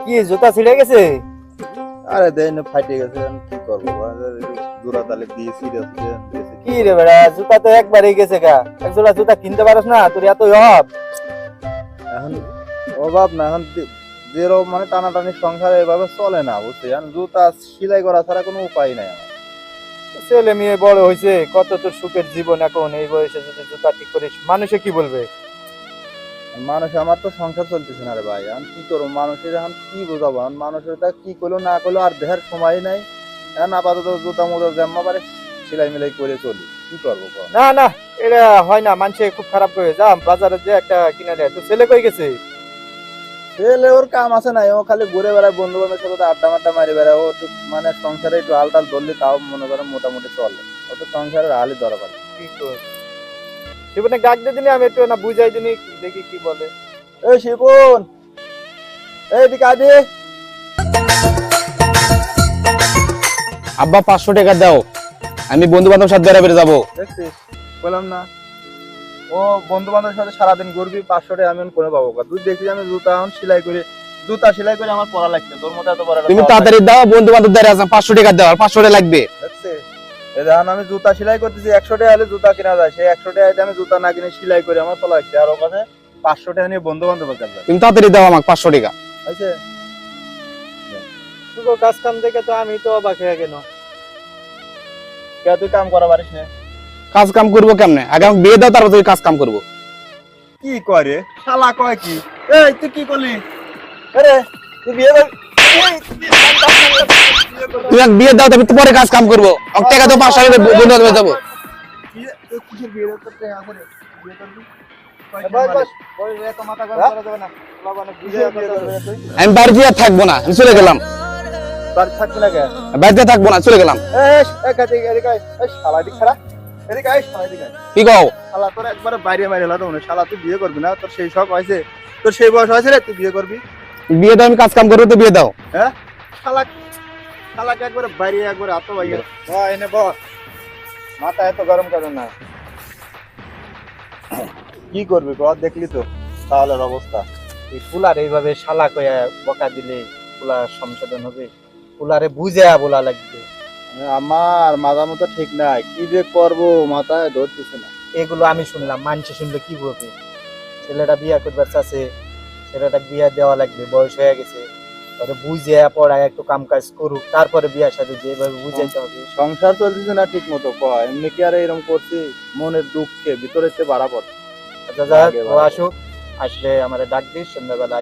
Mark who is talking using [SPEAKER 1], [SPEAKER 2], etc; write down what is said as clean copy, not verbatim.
[SPEAKER 1] কি জুতা ছিঁড়ে গেছে?
[SPEAKER 2] আরে দেন ফাইটে গেছে, কি করবো? জোড়া তালে দিয়ে সিরিয়াস
[SPEAKER 1] কি রে বেড়া, জুতা তো একবারই গেছে গা। এক জোড়া জুতা কিনতে পারস না? তোর এত অভাব?
[SPEAKER 2] এখন অভাব না, এখন যেরকম মানে টানাটানি সংসার এভাবে চলে না, বুঝছি? এখন জুতা সেলাই করা ছাড়া কোনো উপায় নাই আমার।
[SPEAKER 1] ছেলে মেয়ে বড় হয়েছে, কত তোর সুখের জীবন এখন এই বয়সে যদি জুতা ঠিক করিস, মানুষে কি বলবে?
[SPEAKER 2] মানুষ, আমার তো সংসার চলতেছে না রে ভাই। এখন কি করবো? মানুষের এখন কি বোঝাবো? এখন মানুষের তা কি করলো না করলো আর দেখার সময় নাই। এখন আপাতত জুতা মোজা জামা পারে সেলাই মিলাই করে চলি, কি করবো বল?
[SPEAKER 1] না না, এটা হয় না, মানুষে খুব খারাপ করে। যা বাজারে যে একটা কিনে দেয়। তোর ছেলে কই গেছে?
[SPEAKER 2] ছেলে ওর কাম আছে না, ও খালি ঘুরে বেড়ায় বন্ধু বান্ধবের সাথে আড্ডা মাড্ডা মারি বেড়ায়। ও একটু মানে সংসারে একটু হালটাল ধরলে তাও মনে করেন মোটামুটি চলে। ও তো সংসারের হালই ধরা পারে।
[SPEAKER 1] কি কর জীবনে ডাক দিয়ে দিনি, আমি একটু না বুঝাই দিনি, দেখি কি বলে।
[SPEAKER 2] এই শিবন, এইদিকে আদি।
[SPEAKER 3] আব্বা 500 টাকা দাও, আমি বন্ধু বান্ধব সাথে বেড়াবে যাবো।
[SPEAKER 2] দেখছিস বললাম না, ও বন্ধু বান্ধবের সাথে সারাদিন ঘুরবি, 500 টাকা আমি এখন করে পাবো? তুই দেখছিস আমি জুতা এখন সেলাই করে, জুতা সেলাই করে আমার পড়া লাগছে, তোর মতো এত বড় একটা
[SPEAKER 3] তুমি
[SPEAKER 2] শখ
[SPEAKER 3] তাড়াতাড়ি
[SPEAKER 2] নাই।
[SPEAKER 3] দাও, বন্ধু বান্ধব দাঁড়িয়ে আছে, 500 টাকা দাও, আর 500 টাকা লাগবে।
[SPEAKER 2] দেখছিস এই দেখুন আমি জুতা সেলাই করতেছি, 100 টাকা হলে জুতা কেনা যায়, সেই 100 টাকা আমি জুতা না কিনে সেলাই করে আমার চলা লাগছে, আর ওর কাছে 500 টাকা নিয়ে বন্ধু বান্ধবের কাছে যায়।
[SPEAKER 3] তুমি তাড়াতাড়ি দাও আমাকে 500 টাকা।
[SPEAKER 2] হয়েছে?
[SPEAKER 1] তোর কাজ কাম দেখে তো আমি তো অবাক হয়ে গেল।
[SPEAKER 2] কে তুই কাম করা পারিস না?
[SPEAKER 3] কাজ কাম করবো কেমনে? আগে আমাকে বিয়ে দাও, তারপর তুই কাজ কাম করবো।
[SPEAKER 2] কি করে শালা, কয় কি? এই তুই কি করলি? আরে তুই বিয়ে কর,
[SPEAKER 3] তুমি আমাকে বিয়ে দাও, তারপর তো পরে কাজ কাম করবো। আমাকে টাকা দাও, 500 টাকা বন্ধু বান্ধব যাবো।
[SPEAKER 2] কিসের বিয়ে করতে করে বিয়ে করবি?
[SPEAKER 1] বস বস, ওই এত মাথা গরম করা যাবে না। লাগানো বুঝে
[SPEAKER 2] বিয়ে করবি তুই?
[SPEAKER 3] আমি বাড়িতে আর থাকবো না, আমি চলে গেলাম।
[SPEAKER 2] বাড়ি থাকবি না কে?
[SPEAKER 3] বাড়িতে থাকবো না, চলে গেলাম।
[SPEAKER 2] এদিকে আয়, এই শালা এদিকে খাড়া, এদিকে আয়, শালা এদিকে আয়।
[SPEAKER 3] কি কও?
[SPEAKER 2] শালা তোর একবারে বাইরে মাইরে এলাম মনে, শালা তুই বিয়ে করবি না? তোর সেই শখ হয়েছে, তোর সেই বয়স হয়েছে রে তুই বিয়ে করবি?
[SPEAKER 3] বিয়ে দাও, আমি কাজ কাম করবো, তো বিয়ে দাও।
[SPEAKER 2] হ্যাঁ শালা, শালাকে একবারে বাইরে একবারে হাত বাইরে এনে বস, মাথা এত গরম করে না। কি করবি কর, দেখলি তো তাহলে অবস্থা।
[SPEAKER 1] এই ফুলার এইভাবে শালা কয়া বকা দিলে ফুলা সংশোধন হবে? ফুলারে বুঝে বলা লাগবে।
[SPEAKER 2] আমার মাথা মতো ঠিক নাই, কি যে করবো মাথায় ধরতেছে না।
[SPEAKER 1] এগুলো আমি শুনলাম, মানুষে শুনলে কি বলবে? ছেলেটা বিয়া করবার চাচ্ছে, ছেলেটা বিয়া দেওয়া লাগবে, বয়স হয়ে গেছে, তাহলে বুঝে পড়ায় একটু কাম কাজ করুক, তারপরে বিয়ার সাথে যেভাবে বুঝাইতে হবে।
[SPEAKER 2] সংসার চলতেছে না ঠিক মতো, কয় এমনি কি আর এরকম করছি? মনের দুঃখে ভিতরে সে বাড়া পড়ে।
[SPEAKER 1] আচ্ছা, যাক, ও আসুক, আসলে আমার ডাক দিস সন্ধ্যাবেলা।